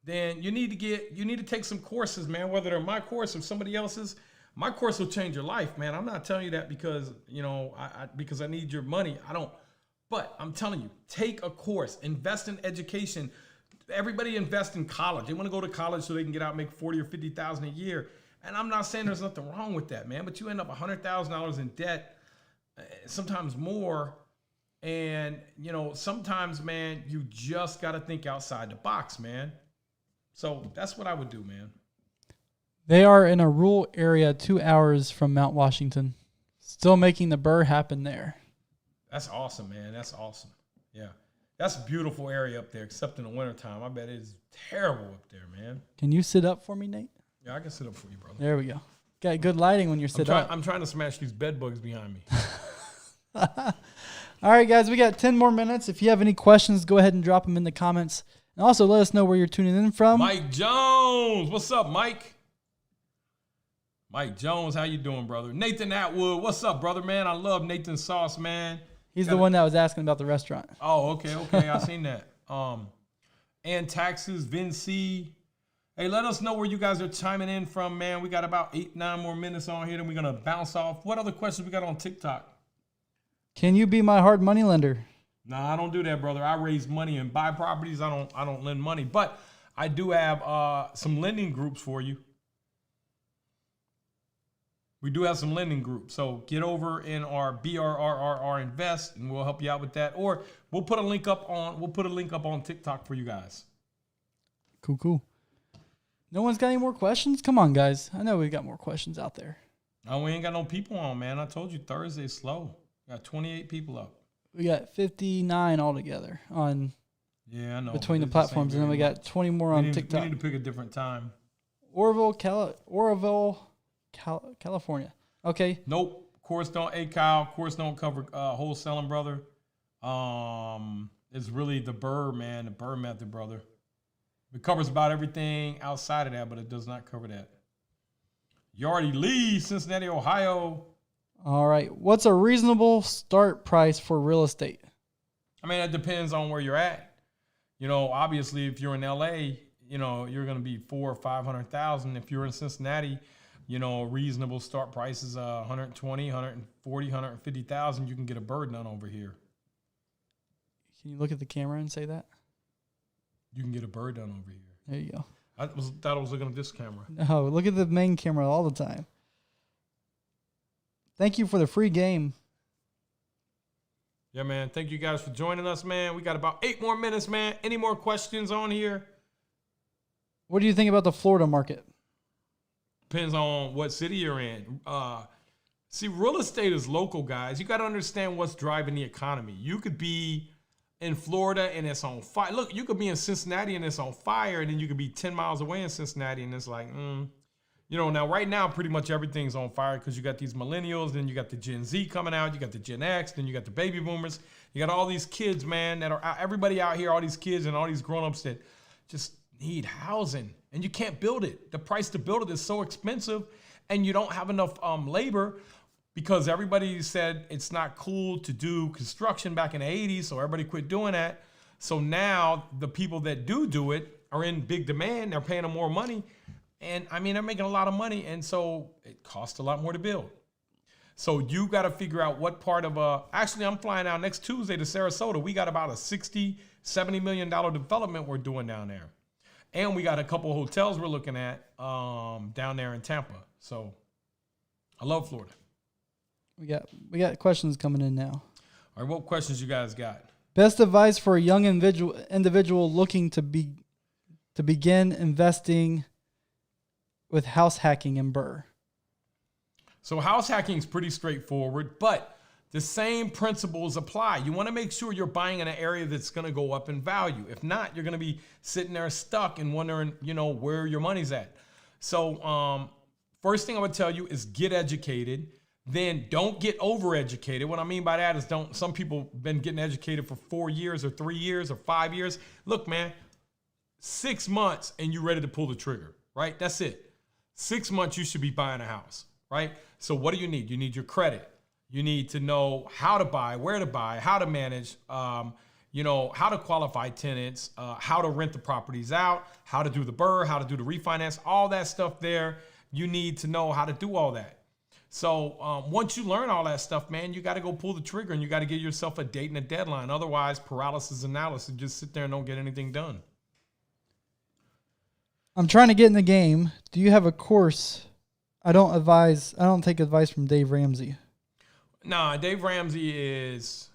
then you need to take some courses, man. Whether they're my course or somebody else's, my course will change your life, man. I'm not telling you that because because I need your money. I don't. But I'm telling you, take a course, invest in education. everybody invest in college. They want to go to college so they can get out and make 40 or 50,000 a year. And I'm not saying there's nothing wrong with that, man, but you end up $100,000 in debt, sometimes more. And, you know, sometimes, man, you just got to think outside the box, man. So that's what I would do, man. They are in a rural area 2 hours from Mount Washington. Still making the burr happen there. That's awesome, man. That's awesome. Yeah. That's a beautiful area up there, except in the wintertime. I bet it's terrible up there, man. Can you sit up for me, Nate? Yeah, I can sit up for you, brother. There we go. Got good lighting when you're sit up. I'm trying to smash these bed bugs behind me. All right, guys, we got 10 more minutes. If you have any questions, go ahead and drop them in the comments. And also let us know where you're tuning in from. Mike Jones. What's up, Mike? Mike Jones, how you doing, brother? Nathan Atwood. What's up, brother, man? I love Nathan's sauce, man. He's the one that was asking about the restaurant. Oh, okay. I seen that. And taxes, Vinci. Hey, let us know where you guys are chiming in from, man. We got about 8-9 more minutes on here, then we're gonna bounce off. What other questions we got on TikTok? Can you be my hard money lender? Nah, I don't do that, brother. I raise money and buy properties. I don't lend money, but I do have some lending groups for you. We do have some lending groups. So get over in our BRRRR Invest and we'll help you out with that. Or we'll put a link up on TikTok for you guys. Cool. No one's got any more questions? Come on, guys. I know we got more questions out there. No, we ain't got no people on, man. I told you Thursday's slow. Got 28 people up. We got 59 altogether on I know, between the platforms, and then we got 20 more on TikTok. We need to pick a different time. Oroville, California. Okay. Nope. Course don't. Hey, Kyle. Course don't cover wholesaling, brother. It's really the BRRRR, man. The BRRRR method, brother. It covers about everything outside of that, but it does not cover that. Yardy Lee, Cincinnati, Ohio. All right. What's a reasonable start price for real estate? I mean, it depends on where you're at. You know, obviously, if you're in LA, you know, you're going to be $400,000 or $500,000. If you're in Cincinnati, you know, a reasonable start price is 120, 140, 150,000. You can get a bird done over here. Can you look at the camera and say that? You can get a bird done over here. There you go. I thought I was looking at this camera. No, look at the main camera all the time. Thank you for the free game. Yeah, man. Thank you guys for joining us, man. We got about 8 more minutes, man. Any more questions on here? What do you think about the Florida market? Depends on what city you're in. See, real estate is local, guys. You got to understand what's driving the economy. You could be in Florida and it's on fire. Look, you could be in Cincinnati and it's on fire, and then you could be 10 miles away in Cincinnati and it's like, you know, now right now pretty much everything's on fire because you got these millennials, then you got the Gen Z coming out, you got the Gen X, then you got the baby boomers. You got all these kids, man, that are everybody out here, all these kids and all these grown-ups that just need housing, and you can't build it. The price to build it is so expensive, and you don't have enough labor because everybody said it's not cool to do construction back in the 80s, so everybody quit doing that. So now the people that do it are in big demand. They're paying them more money, and I mean, they're making a lot of money, and so it costs a lot more to build. So you got to figure out what part of actually, I'm flying out next Tuesday to Sarasota. We got about a $60-70 million development we're doing down there. And we got a couple of hotels we're looking at down there in Tampa. So I love Florida. We got questions coming in now. All right, what questions you guys got? Best advice for a young individual looking to begin investing with house hacking in BRRRR. So house hacking is pretty straightforward, but the same principles apply. You want to make sure you're buying in an area that's going to go up in value. If not, you're going to be sitting there stuck and wondering, you know, where your money's at. So first thing I would tell you is get educated. Then don't get overeducated. What I mean by that is some people been getting educated for 4 years or 3 years or 5 years. Look, man, 6 months and you're ready to pull the trigger, right? That's it. 6 months, you should be buying a house, right? So what do you need? You need your credit. You need to know how to buy, where to buy, how to manage, you know, how to qualify tenants, how to rent the properties out, how to do the BRRRR, how to do the refinance, all that stuff there. You need to know how to do all that. So once you learn all that stuff, man, you got to go pull the trigger and you got to give yourself a date and a deadline. Otherwise, paralysis analysis, just sit there and don't get anything done. I'm trying to get in the game. Do you have a course? I don't take advice from Dave Ramsey. Nah, Dave Ramsey is,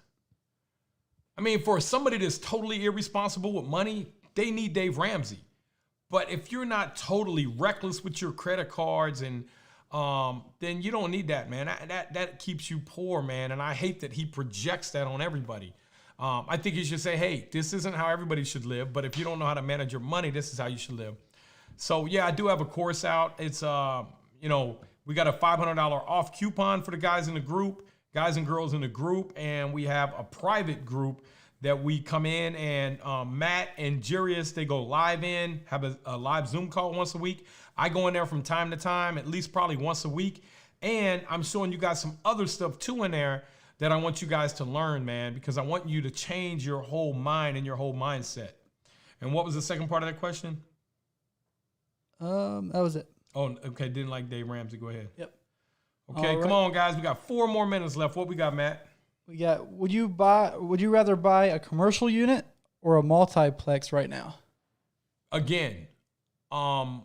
I mean, for somebody that's totally irresponsible with money, they need Dave Ramsey. But if you're not totally reckless with your credit cards and then you don't need that, man. That keeps you poor, man. And I hate that he projects that on everybody. I think he should say, hey, this isn't how everybody should live, but if you don't know how to manage your money, this is how you should live. So yeah, I do have a course out. It's, we got a $500 off coupon for the guys in the group, guys and girls in the group. And we have a private group that we come in and Matt and Jarius, they go live in, have a live Zoom call once a week. I go in there from time to time, at least probably once a week. And I'm showing you guys some other stuff too in there that I want you guys to learn, man, because I want you to change your whole mind and your whole mindset. And what was the second part of that question? That was it. Oh, okay. Didn't like Dave Ramsey. Go ahead. Yep. Okay, come on, guys. We got 4 more minutes left. What we got, Matt? We got, would you rather buy a commercial unit or a multiplex right now? Again, I'm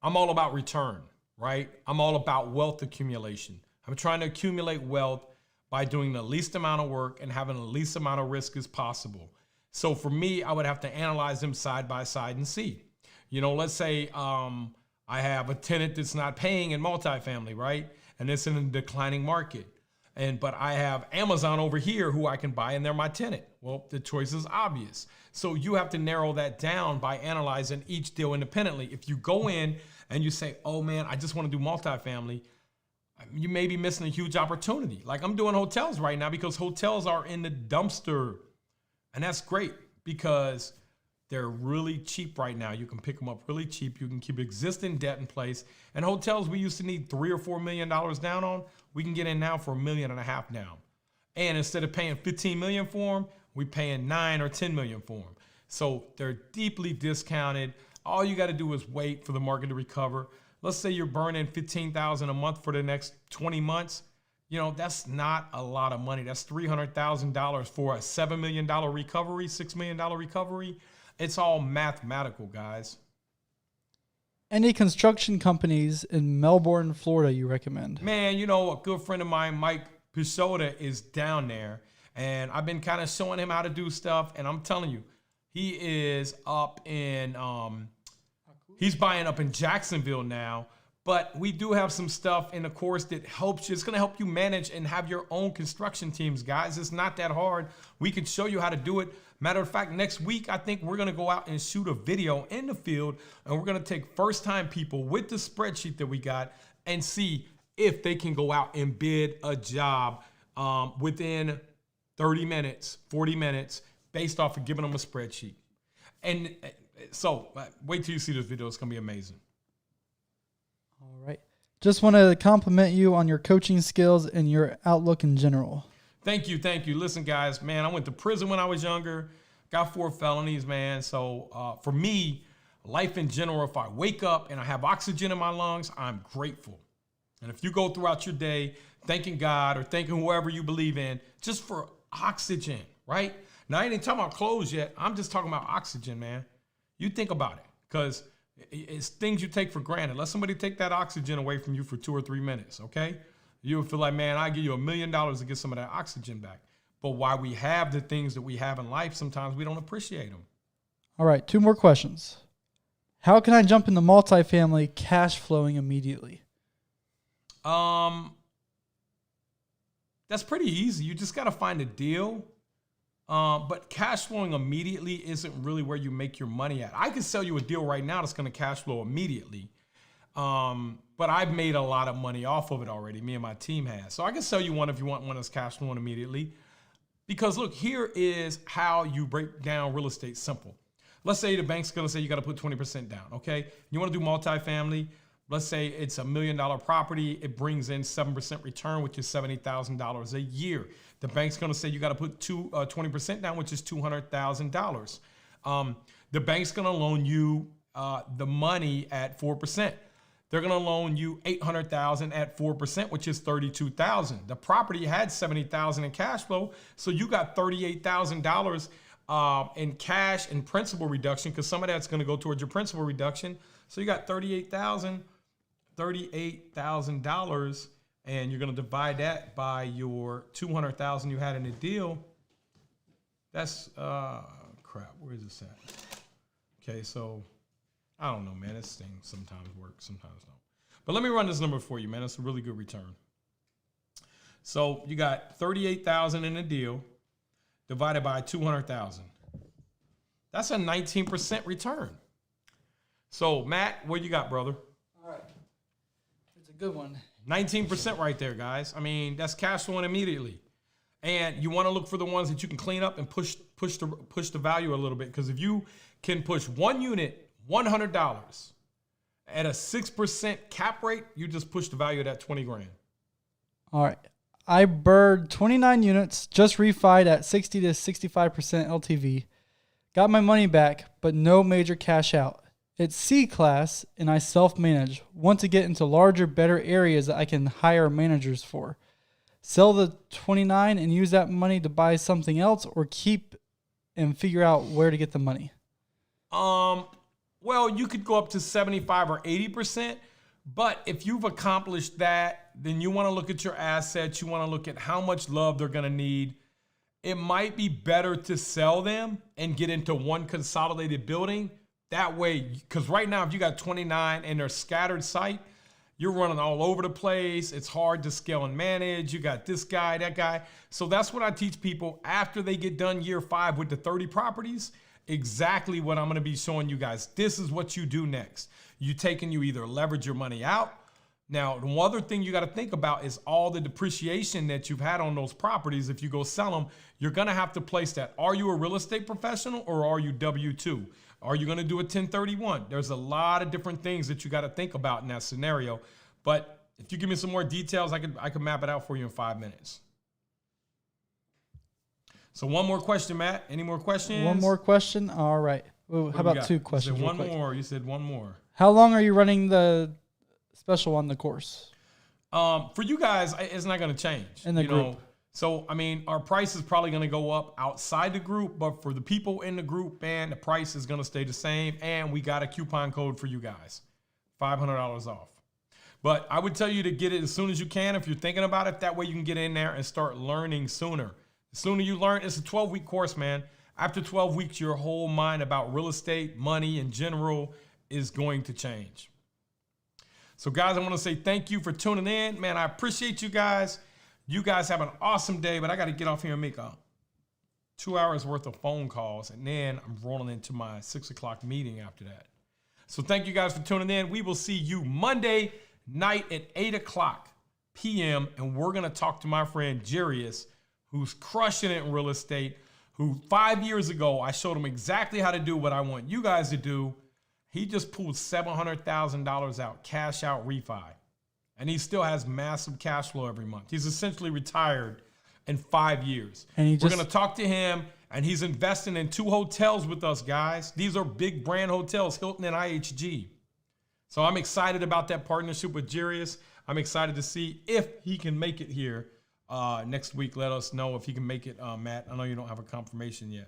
all about return, right? I'm all about wealth accumulation. I'm trying to accumulate wealth by doing the least amount of work and having the least amount of risk as possible. So for me, I would have to analyze them side by side and see. Let's say I have a tenant that's not paying in multifamily, right? And it's in a declining market. But I have Amazon over here who I can buy and they're my tenant. Well, the choice is obvious. So you have to narrow that down by analyzing each deal independently. If you go in and you say, oh man, I just want to do multifamily, you may be missing a huge opportunity. Like I'm doing hotels right now because hotels are in the dumpster. And that's great because they're really cheap right now. You can pick them up really cheap. You can keep existing debt in place. And hotels we used to need $3 or $4 million down on, we can get in now for $1.5 million down. And instead of paying $15 million for them, we're paying $9 or $10 million for them. So they're deeply discounted. All you got to do is wait for the market to recover. Let's say you're burning $15,000 a month for the next 20 months. That's not a lot of money. That's $300,000 for a $7 million recovery, $6 million recovery. It's all mathematical, guys. Any construction companies in Melbourne, Florida you recommend? Man, a good friend of mine, Mike Pisoda, is down there. And I've been kind of showing him how to do stuff. And I'm telling you, he is up in, he's buying up in Jacksonville now. But we do have some stuff in the course that helps you. It's going to help you manage and have your own construction teams, guys. It's not that hard. We can show you how to do it. Matter of fact, next week, I think we're going to go out and shoot a video in the field. And we're going to take first-time people with the spreadsheet that we got and see if they can go out and bid a job within 30 minutes, 40 minutes, based off of giving them a spreadsheet. And so wait till you see this video. It's going to be amazing. All right. Just want to compliment you on your coaching skills and your outlook in general. Thank you. Thank you. Listen, guys, man, I went to prison when I was younger, got 4 felonies, man. So for me, life in general, if I wake up and I have oxygen in my lungs, I'm grateful. And if you go throughout your day thanking God or thanking whoever you believe in, just for oxygen, right? Now, I ain't even talking about clothes yet. I'm just talking about oxygen, man. You think about it, because it's things you take for granted. Let somebody take that oxygen away from you for 2 or 3 minutes, okay? You would feel like, man, I give you $1 million to get some of that oxygen back. But while we have the things that we have in life, sometimes we don't appreciate them. All right, 2 more questions. How can I jump into multifamily cash flowing immediately? That's pretty easy. You just got to find a deal. But cash flowing immediately isn't really where you make your money at. I could sell you a deal right now that's going to cash flow immediately. But I've made a lot of money off of it already. Me and my team has. So I can sell you one if you want one that's cash flowing immediately. Because look, here is how you break down real estate simple. Let's say the bank's going to say you got to put 20% down. Okay. You want to do multifamily. Let's say it's $1 million property. It brings in 7% return, which is $70,000 a year. The bank's going to say you got to put 20% down, which is $200,000. The bank's going to loan you the money at 4%. They're going to loan you $800,000 at 4%, which is $32,000. The property had $70,000 in cash flow, so you got $38,000 in cash and principal reduction, because some of that's going to go towards your principal reduction. So you got $38,000, and you're going to divide that by your $200,000 you had in the deal. That's crap. Where is this at? Okay, so I don't know, man. This thing sometimes works, sometimes don't. But let me run this number for you, man. That's a really good return. So you got $38,000 in the deal divided by $200,000. That's a 19% return. So Matt, what you got, brother? All right. It's a good one. 19% right there, guys. I mean, that's cash flowing immediately. And you want to look for the ones that you can clean up and push the value a little bit. Because if you can push one unit $100 at a 6% cap rate, you just push the value of that 20 grand. All right. I bird 29 units, just refied at 60 to 65% LTV. Got my money back, but no major cash out. It's C class, and I self-manage. Want to get into larger, better areas that I can hire managers for. Sell the 29 and use that money to buy something else, or keep and figure out where to get the money. Well, you could go up to 75 or 80%, but if you've accomplished that, then you want to look at your assets. You want to look at how much love they're going to need. It might be better to sell them and get into one consolidated building. That way, because right now, if you got 29 and they're scattered site, you're running all over the place. It's hard to scale and manage. You got this guy, that guy. So that's what I teach people after they get done year 5 with the 30 properties. Exactly what I'm going to be showing you guys. This is what you do next. You either leverage your money out. Now, the other thing you got to think about is all the depreciation that you've had on those properties. If you go sell them, you're going to have to place that. Are you a real estate professional or are you W-2? Are you going to do a 1031? There's a lot of different things that you got to think about in that scenario. But if you give me some more details, I can map it out for you in 5 minutes. So one more question, Matt. Any more questions? One more question? All right. Well, how about 2 questions? You said one more. You said one more. How long are you running the special on the course? For you guys, it's not going to change. In the group. So, I mean, our price is probably going to go up outside the group, but for the people in the group, man, the price is going to stay the same. And we got a coupon code for you guys, $500 off. But I would tell you to get it as soon as you can if you're thinking about it. That way you can get in there and start learning sooner. The sooner you learn, it's a 12-week course, man. After 12 weeks, your whole mind about real estate, money in general is going to change. So, guys, I want to say thank you for tuning in. Man, I appreciate you guys. You guys have an awesome day, but I got to get off here and make 2 hours worth of phone calls, and then I'm rolling into my 6 o'clock meeting after that. So thank you guys for tuning in. We will see you Monday night at 8 o'clock p.m., and we're going to talk to my friend Jarius, who's crushing it in real estate, who 5 years ago, I showed him exactly how to do what I want you guys to do. He just pulled $700,000 out, cash out refi. And he still has massive cash flow every month. He's essentially retired in 5 years. And we're going to talk to him, and he's investing in 2 hotels with us, guys. These are big brand hotels, Hilton and IHG. So I'm excited about that partnership with Jarius. I'm excited to see if he can make it here next week. Let us know if he can make it, Matt. I know you don't have a confirmation yet.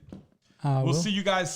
We'll see you guys soon.